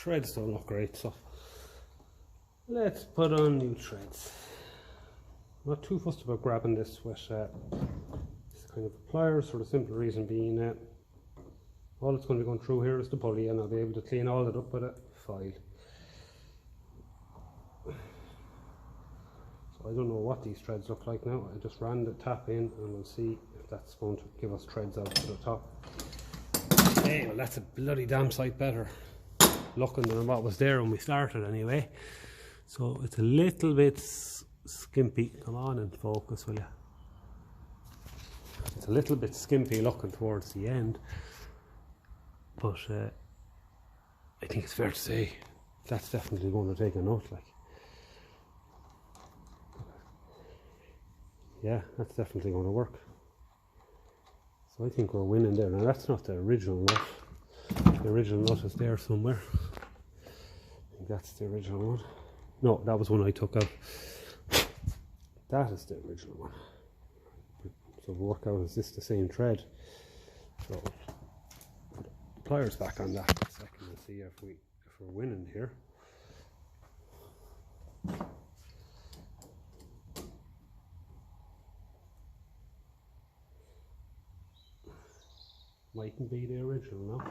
threads don't look great, so let's put on new threads. Not too fussed about grabbing this with this kind of pliers, for the simple reason being that all it's going to be going through here is the pulley, and I'll be able to clean all that up with a file. So I don't know what these threads look like now. I just ran the tap in and we'll see if that's going to give us threads out to the top. Hey, well that's a bloody damn sight better looking than what was there when we started anyway. So it's a little bit skimpy. Come on and focus, will you? It's a little bit skimpy looking towards the end, but I think it's fair to say that's definitely going to take a note. Like, yeah, that's definitely going to work. So I think we're winning there. Now that's not the original nut. The original nut is there somewhere. I think that's the original one. No, that was one I took out. That is the original one. So we'll work out, is this the same thread? So put the pliers back on that for a second and see if we're winning here. Mightn't be the original now.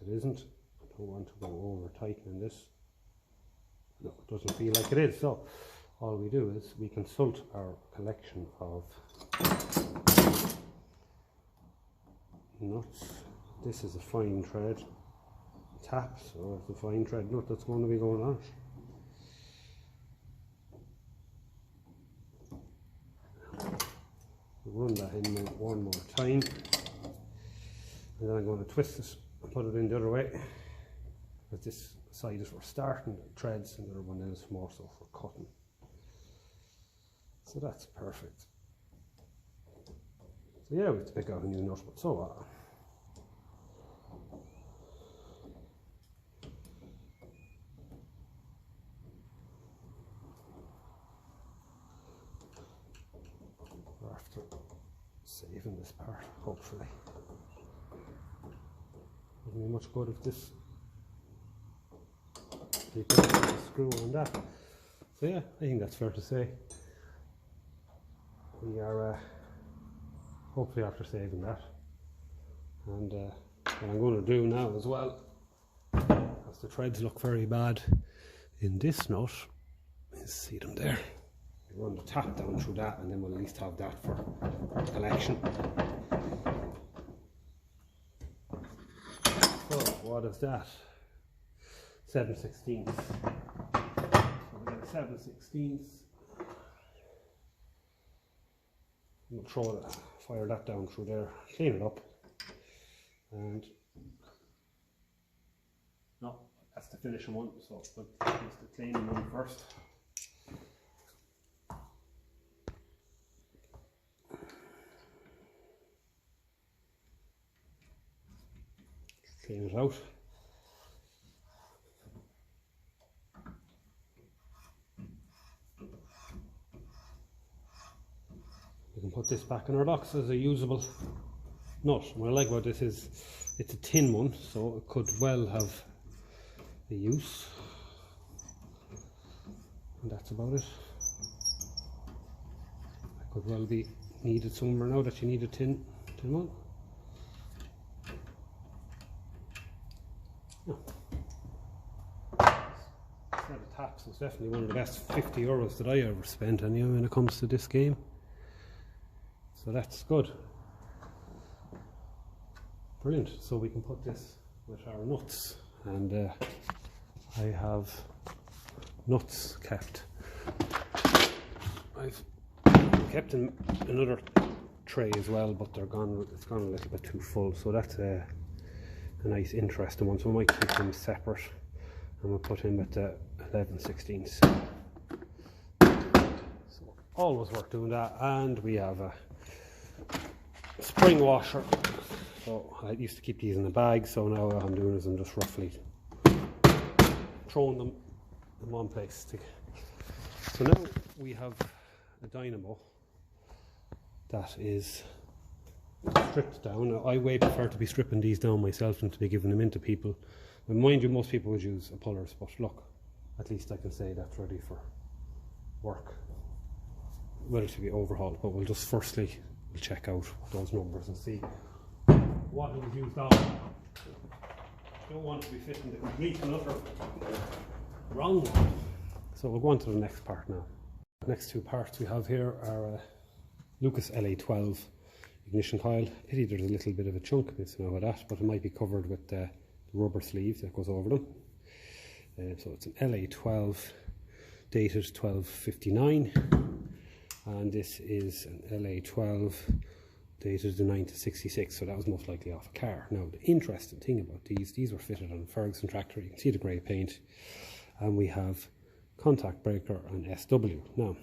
It isn't. I don't want to go over tightening this. No, it doesn't feel like it is. So all we do is we consult our collection of nuts. This is a fine thread tap, so it's a fine thread nut that's going to be going on it. We'll run that in one more time, and then I'm going to twist it and put it in the other way. But this side is for starting threads, and the other one is more so for cutting. So that's perfect. So yeah, we have to pick out a new nut, but so what? After saving this part, hopefully. Wouldn't be much good if this you put a screw on that. So yeah, I think that's fair to say. We are hopefully after saving that, and what I'm going to do now as well, because the threads look very bad in this nut, is see them there. We run the tap down through that, and then we'll at least have that for collection. So what is that? 7/16. So we get a 7/16. We'll fire that down through there, clean it up, and no, that's the finishing one, so we'll use the cleaning one first. Clean it out. We can put this back in our box as a usable nut. What I like about this is it's a tin one, so it could well have a use. And that's about it. It could well be needed somewhere now that you need a tin one. Set of taps is definitely one of the best 50 euros that I ever spent anyway when it comes to this game. So that's good. Brilliant. So we can put this with our nuts, and I have nuts kept. I've kept in another tray as well, but they're gone. It's gone a little bit too full. So that's a nice, interesting one. So we might keep them separate, and we'll put in with the 11/16. So always worth doing that. And we have a spring washer. So I used to keep these in a bag, so now what I'm doing is I'm just roughly throwing them in one place. So now we have a dynamo that is stripped down. Now, I way prefer to be stripping these down myself than to be giving them into people And mind you, most people would use a pullers, but look, at least I can say that's ready for work. Well, to be overhauled, but we'll just firstly check out those numbers and see what it was used on. Don't want to be fitting the complete and utter wrong one. So we'll go on to the next part now. The next two parts we have here are a Lucas LA12 ignition coil. Pity there's a little bit of a chunk missing out of that, but it might be covered with the rubber sleeve that goes over them. So it's an LA12 dated 1259, and this is an LA12 dated the 9 to 66, so that was most likely off a car. Now the interesting thing about these were fitted on a Ferguson tractor. You can see the grey paint, and we have contact breaker and SW. Now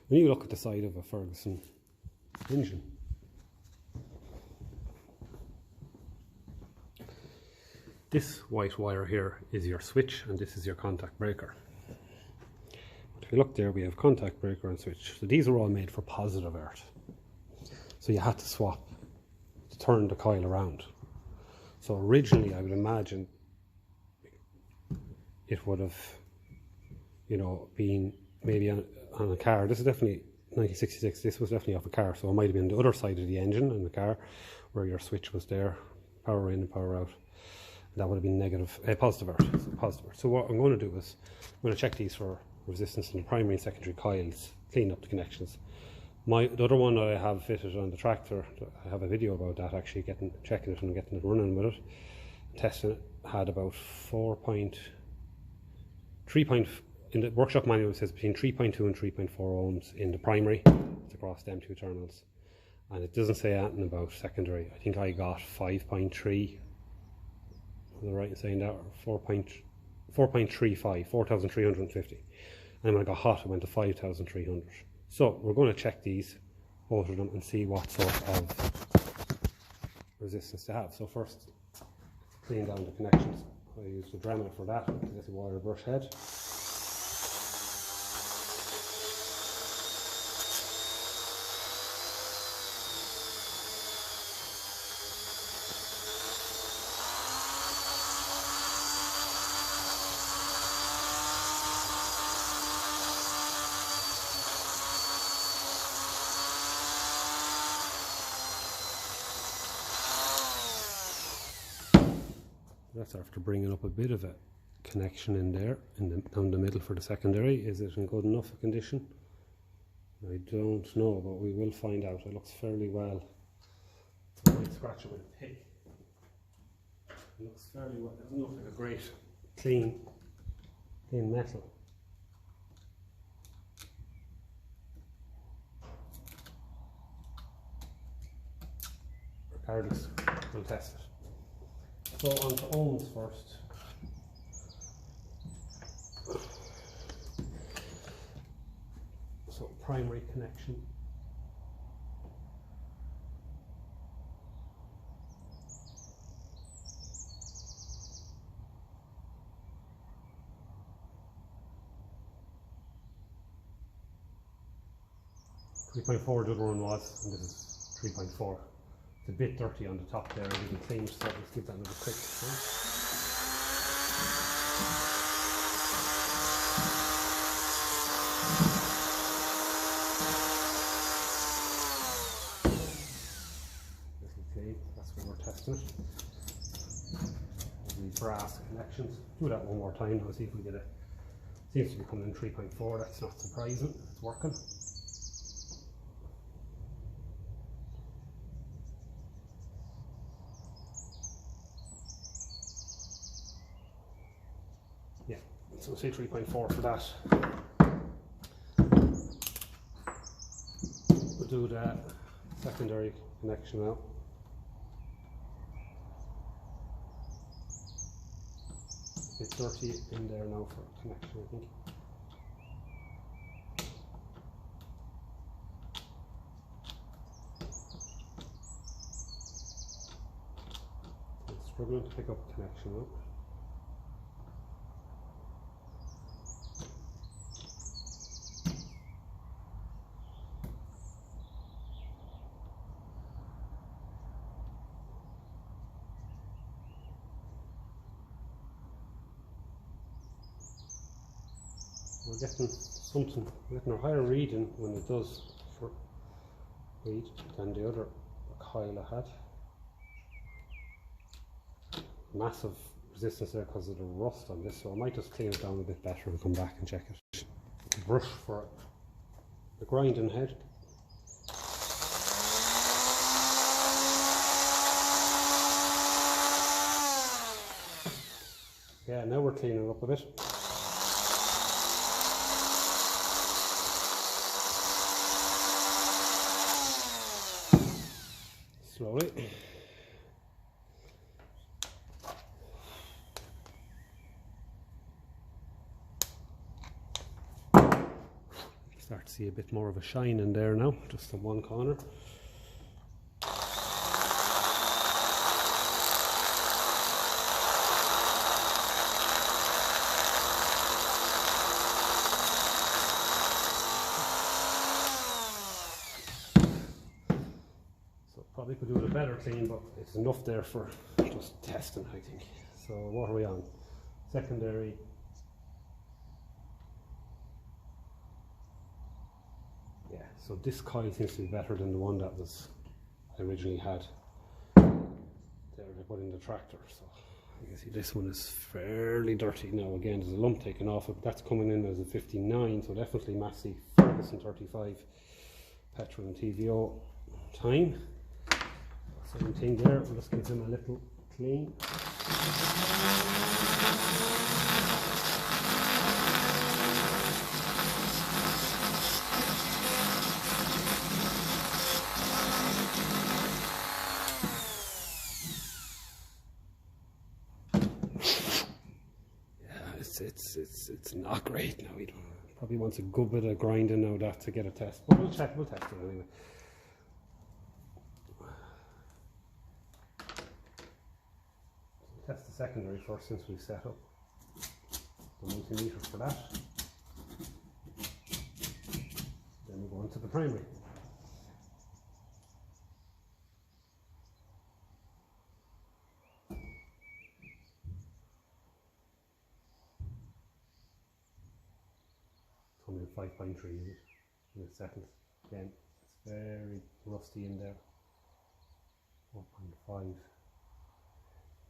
when you look at the side of a Ferguson engine, this white wire here is your switch and this is your contact breaker. If you look there, we have contact breaker and switch. So these are all made for positive earth. So you had to swap to turn the coil around. So originally I would imagine it would have, you know, been maybe on a car. This is definitely 1966, this was definitely off a car, so it might have been the other side of the engine in the car where your switch was there, power in and power out. That would have been negative, positive earth. So what I'm going to do is I'm going to check these for resistance in the primary and secondary coils, clean up the connections. The other one that I have fitted on the tractor, I have a video about that, actually checking it and getting it running with it, testing it, had about 3. In the workshop manual it says between 3.2 and 3.4 ohms in the primary. It's across them two terminals, and it doesn't say anything about secondary. I think I got 5.3. Was I right in saying that? Or 4.35, 4,350. And when I got hot, it went to 5,300. So we're going to check these, both of them, and see what sort of resistance they have. So first, clean down the connections. I use the Dremel for that. This is a wire brush head. That's after bringing up a bit of a connection in there, down the middle for the secondary. Is it in good enough condition? I don't know, but we will find out. It looks fairly well. I might scratch it with a pick. It looks fairly well. It doesn't look like a great clean metal. Regardless, we'll test it. So on to ohms first. So primary connection. .4 the other one was, and this is 3.4. It's a bit dirty on the top there, I didn't clean, so let's give that another quick clean. That's what we're testing it. These brass connections. Do that one more time, I'll see if we get it. Seems to be coming in 3.4, that's not surprising, it's working. Yeah, so we'll say 3.4 for that. We'll do the secondary connection now. A bit dirty in there now for connection, I think. It's struggling to pick up a connection now. we're getting something, we're getting a higher reading when it does for read than the other coil I had. Massive resistance there because of the rust on this, so I might just clean it down a bit better and come back and check it. Brush for the grinding head. Yeah, now we're cleaning it up a bit. Slowly. Start to see a bit more of a shine in there now, just in one corner. So probably could do it a better clean, but it's enough there for just testing, I think. So what are we on? Secondary. Yeah, so this coil seems to be better than the one that was I originally had there they put in the tractor. So you can see this one is fairly dirty now. Again, there's a lump taken off it, but that's coming in as a 59, so definitely Massey Ferguson 35 petrol and TVO time. Same thing there, we'll just give them a little clean. It's not great now. He probably wants a good bit of grinding now that to get a test. But we'll test it anyway. Test the secondary first since we've set up the multimeter for that. Then we go into the primary. Coming in 5.3 in a second. Again, it's very rusty in there. 4.5.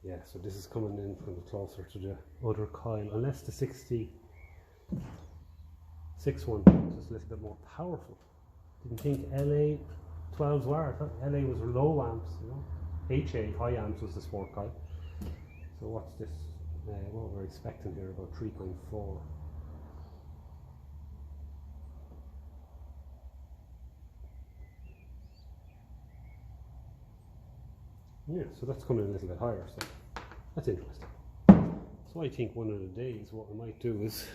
Yeah, so this is coming in from closer to the other coil, unless the 66 one is just a little bit more powerful. Didn't think LA 12s were. I thought LA was low amps, you know. HA high amps was the sport coil. So what's this? What we're expecting here, about 3.4. Yeah, so that's coming in a little bit higher, so that's interesting. So I think one of the days what we might do is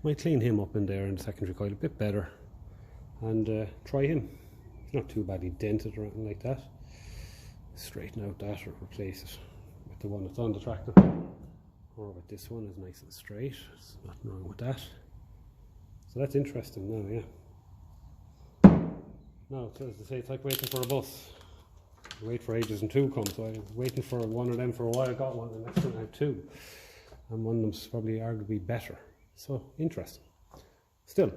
might clean him up in there in the secondary coil a bit better and try him. It's not too badly dented or anything like that. Straighten out that or replace it with the one that's on the tractor, or with this one is nice and straight. There's nothing wrong with that. So that's interesting now, yeah. Now, so as I say, it's like waiting for a bus. You wait for ages and two come, so I was waiting for one of them for a while. I got one, and the next one I have two, and one of them's probably arguably better. So interesting. Still,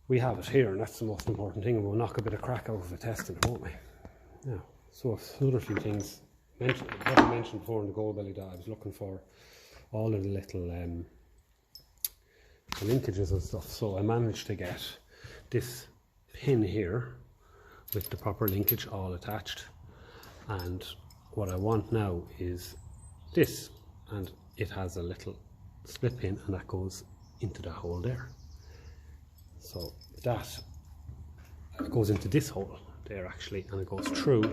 we have it here, and that's the most important thing, and we'll knock a bit of crack out of it testing, won't we? Yeah. So another few things what I mentioned before in the gold belly that I was looking for all of the little linkages and stuff. So I managed to get this pin here with the proper linkage all attached, and what I want now is this, and it has a little split pin and that goes into the hole there. So that goes into this hole there actually, and it goes through.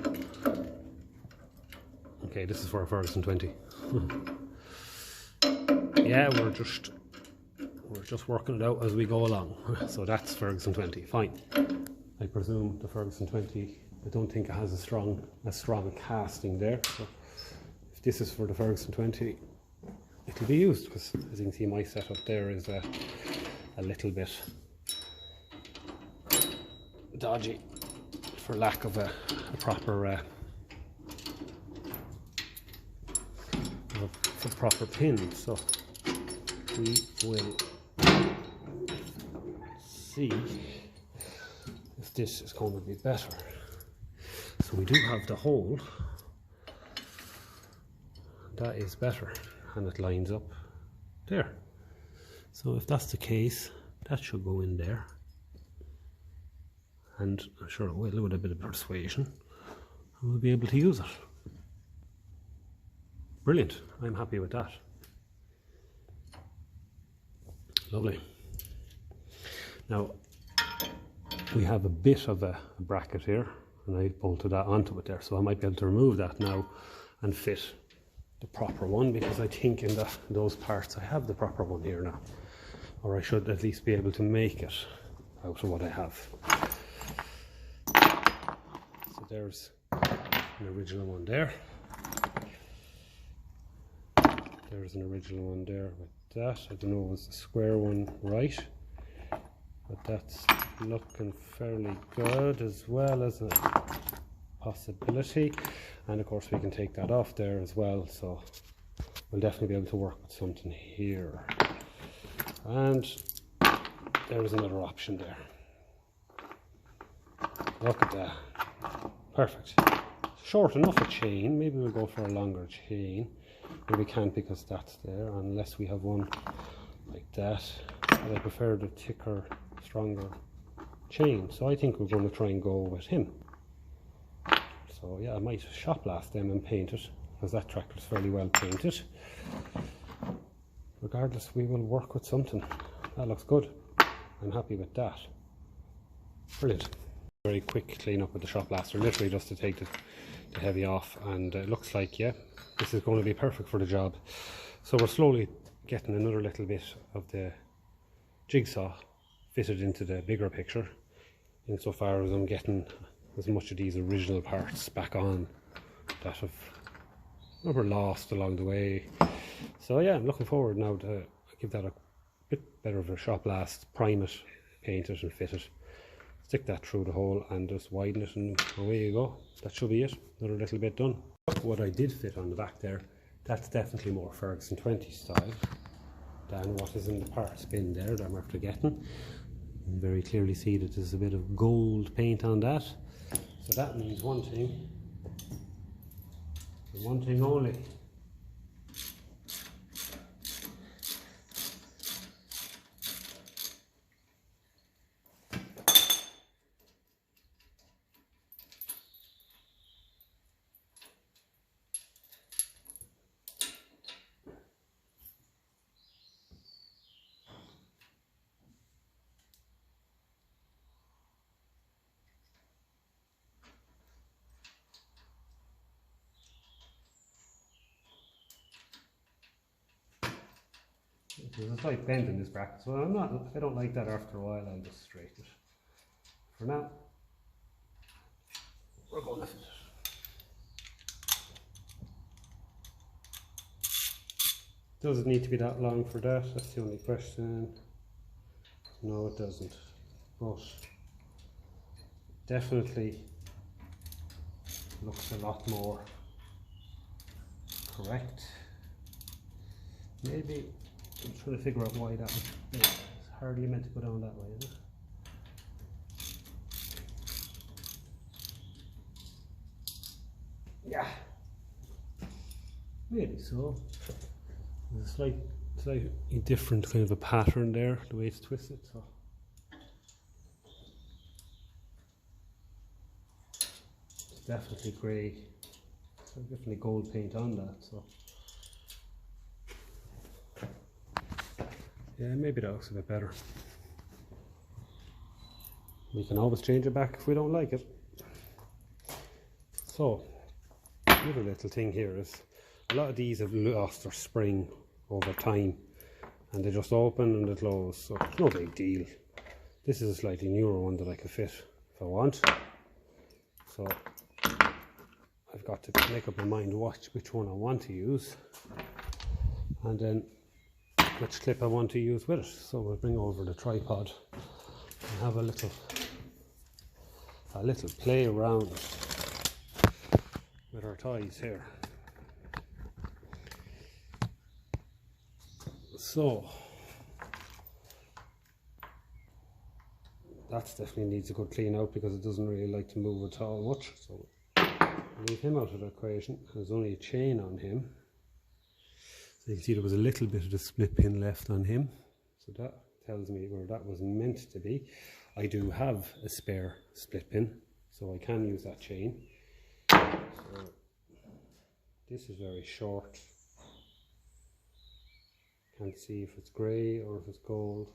Okay, this is for a Ferguson 20. Yeah, we're just working it out as we go along. So that's Ferguson 20, fine. I presume the Ferguson 20, I don't think it has a strong casting there. So if this is for the Ferguson 20, it'll be used, because as you can see my setup there is a little bit dodgy for lack of a proper proper pin. So we will see if this is going to be better. So we do have the hole. That is better, and it lines up there. So if that's the case, that should go in there. And I'm sure it will with a bit of persuasion, and we'll be able to use it. Brilliant, I'm happy with that. Lovely. Now, we have a bit of a bracket here, and I bolted that onto it there, so I might be able to remove that now and fit the proper one, because I think in those parts I have the proper one here now, or I should at least be able to make it out of what I have. So there's an original one there. There's an original one there with that. I don't know, was the square one right? But that's looking fairly good, as well as a possibility. And of course we can take that off there as well, so we'll definitely be able to work with something here. And there's another option there. Look at that. Perfect. Short enough a chain. Maybe we'll go for a longer chain. But we can't, because that's there, unless we have one like that. But I prefer the thicker, stronger chain. So I think we're going to try and go with him. So yeah, I might shop blast them and paint it, because that tractor is fairly well painted. Regardless, we will work with something. That looks good. I'm happy with that. Brilliant. Very quick clean up with the shop blaster, literally just to take the heavy off, and it looks like, yeah, this is going to be perfect for the job. So we're slowly getting another little bit of the jigsaw fitted into the bigger picture, insofar as I'm getting as much of these original parts back on that were lost along the way. So yeah, I'm looking forward now to give that a bit better of a shop blast, prime it, paint it and fit it, stick that through the hole and just widen it, and away you go. That should be it, another little bit done. What I did fit on the back there, that's definitely more Ferguson 20 style than what is in the parts bin there that I'm after getting. You can very clearly see that there's a bit of gold paint on that. So that means one thing, and one thing only. There's a slight bend in this bracket, so if I don't like that after a while, I'll just straighten it. For now, we're going to fit it. Does it need to be that long for that? That's the only question. No, it doesn't. But definitely looks a lot more correct. Maybe I'm trying to figure out why that was. It's hardly meant to go down that way, is it? Yeah, maybe so. There's a slightly different kind of a pattern there, the way it's twisted. So it's definitely grey. There's definitely gold paint on that. So yeah, maybe that looks a bit better. We can always change it back if we don't like it. So, another little thing here is a lot of these have lost their spring over time, and they just open and they close, so it's no big deal. This is a slightly newer one that I can fit if I want. So, I've got to make up my mind which one I want to use, and then which clip I want to use with it. So we'll bring over the tripod and have a little play around with our toys here. So that definitely needs a good clean out because it doesn't really like to move at all much. So leave him out of the equation. There's only a chain on him. So you can see there was a little bit of the split pin left on him. So that tells me where that was meant to be. I do have a spare split pin, so I can use that chain. So this is very short. Can't see if it's grey or if it's gold.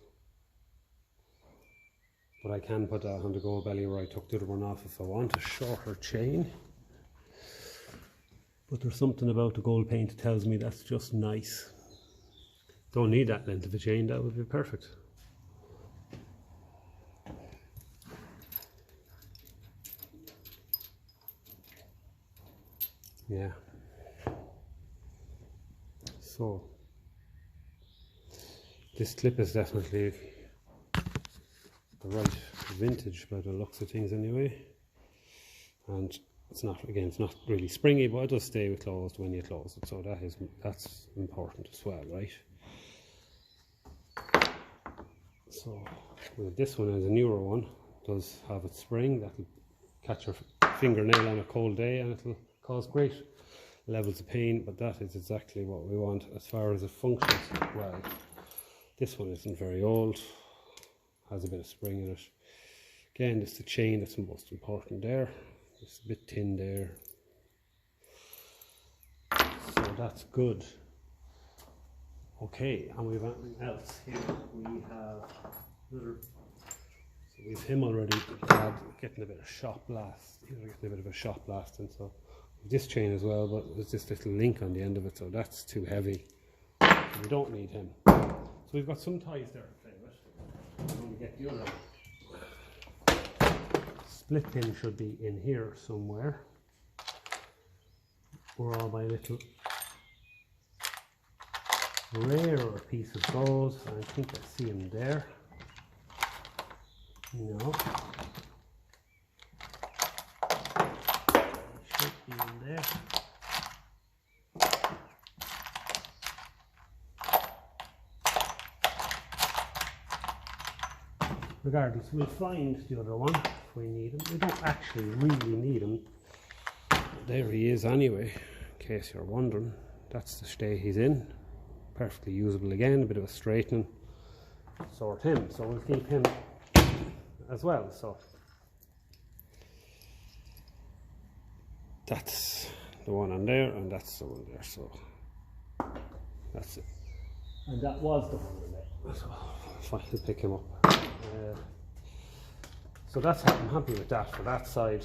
But I can put that on the gold belly where I took the other one off if I want a shorter chain. But there's something about the gold paint that tells me that's just nice. Don't need that length of a chain, that would be perfect. Yeah. So this clip is definitely the right vintage by the looks of things anyway. And it's not, again, it's not really springy, but it does stay closed when you close it. So that's important as well, right? So with this one is a newer one, it does have its spring that'll catch your fingernail on a cold day and it'll cause great levels of pain, but that is exactly what we want as far as it functions well. This one isn't very old, has a bit of spring in it. Again, it's the chain that's the most important there. It's a bit thin there. So that's good. Okay, and we've anything else here. We have another, so we've him already getting a bit of shot blast. He's getting a bit of a shot blast, and so this chain as well, but there's this little link on the end of it, so that's too heavy. We don't need him. So we've got some ties there to play with. When we get the other split pin should be in here somewhere. Where all my little rarer pieces goes. I think I see him there. No. Should be in there. Regardless, we'll find the other one if we need him. We don't actually really need him. There he is anyway, in case you're wondering. That's the state he's in. Perfectly usable again, a bit of a straightening. Sort him, so we'll keep him as well. So that's the one on there, and that's the one there. So that's it. And that was the one on there. So I'll finally pick him up. So that's I'm happy with that for that side.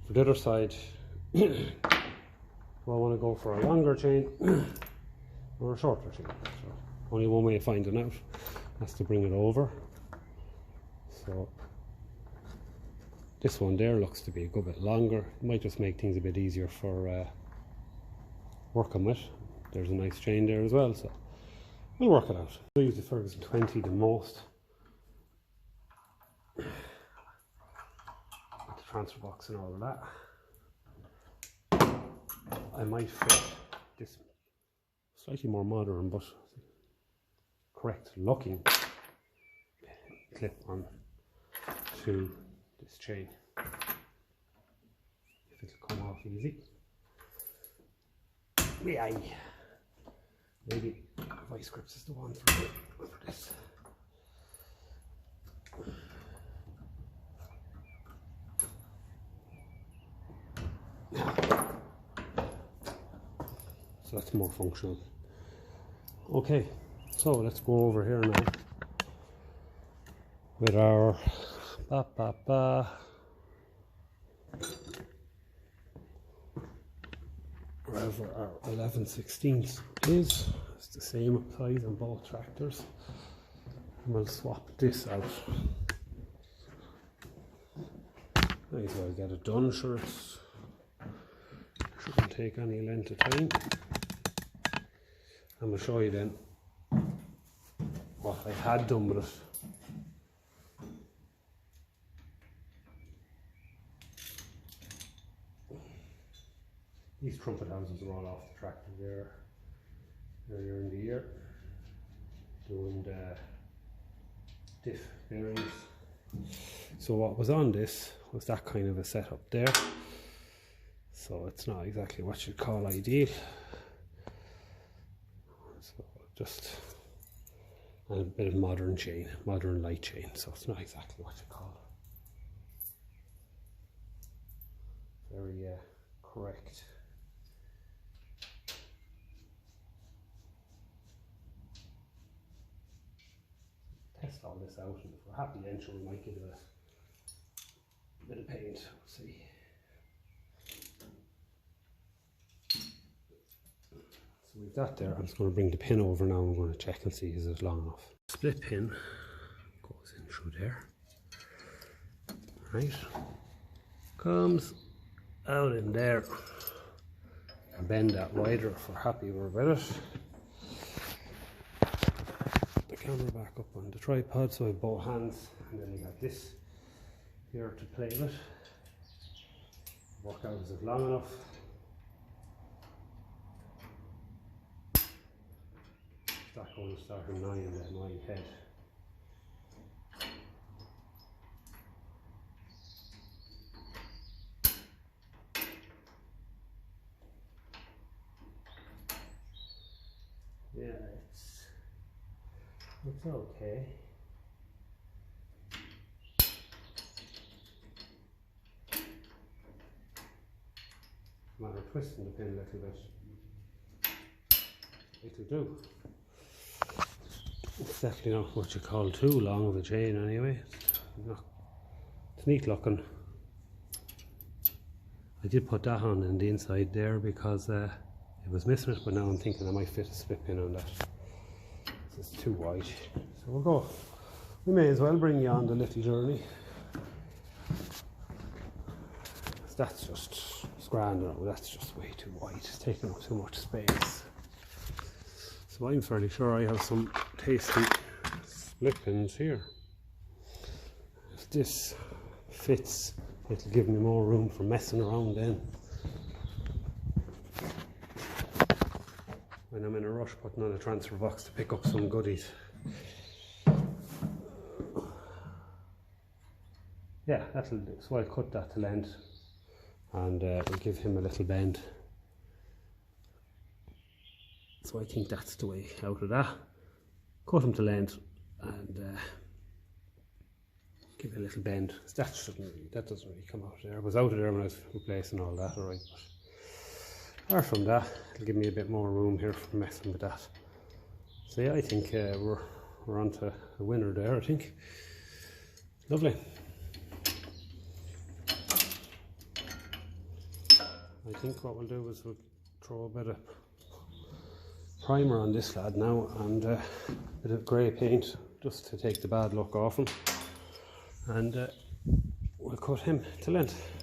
For the other side, do I want to go for a longer chain or a shorter chain? So only one way of finding out. That's to bring it over. So this one there looks to be a good bit longer. It might just make things a bit easier for working with. There's a nice chain there as well, so we'll work it out. I use the Ferguson 20 the most. With the transfer box and all of that. I might fit this slightly more modern but correct looking clip on to this chain. If it'll come off easy. Yeah. Maybe vice grips is the one for this. So that's more functional. Okay, so let's go over here now with our wherever our 11/16 is. It's the same size on both tractors. And we'll swap this out. Might as well get it done, sure it shouldn't take any length of time. And we'll show you then what I had done with it. These trumpet houses are all off the tractor there earlier in the year, doing the diff bearings So what was on this was that kind of a setup there. So it's not exactly what you'd call ideal. So just a bit of modern chain, modern light chain. So it's not exactly what you call it. Very correct. Test all this out, and if we're happy then sure we might give it a bit of paint. We'll see. So we've that there. I'm just going to bring the pin over now. I'm going to check and see is it long enough. Split pin goes in through there. Right, comes out in there. And bend that wider if we're happy with it. The camera back up on the tripod so I have both hands, and then you got this here to play with. Work out is it long enough. That going to start at 9 and then 9 head. Yeah, it's okay. Matter of twisting the pin a little bit. It'll do. It's definitely not what you call too long of a chain anyway. It's neat looking. I did put that on the inside there because it was missing it, but now I'm thinking I might fit a split pin on that. It's too wide. So we'll go. We may as well bring you on the little journey. That's just grand now. That's just way too wide. It's taking up too much space. So I'm fairly sure I have some tasty split pins here. If this fits, it'll give me more room for messing around then. When I'm in a rush putting on a transfer box to pick up some goodies. Yeah, that'll do. So I'll cut that to length and we'll give him a little bend. So I think that's the way out of that. Cut him to length and give it a little bend. That doesn't really come out there. I was out of there when I was replacing all that, alright. Apart from that, it'll give me a bit more room here for messing with that. So yeah, I think we're on to a winner there, I think. Lovely. I think what we'll do is we'll throw a bit of primer on this lad now and a bit of grey paint just to take the bad look off him, and we'll cut him to length.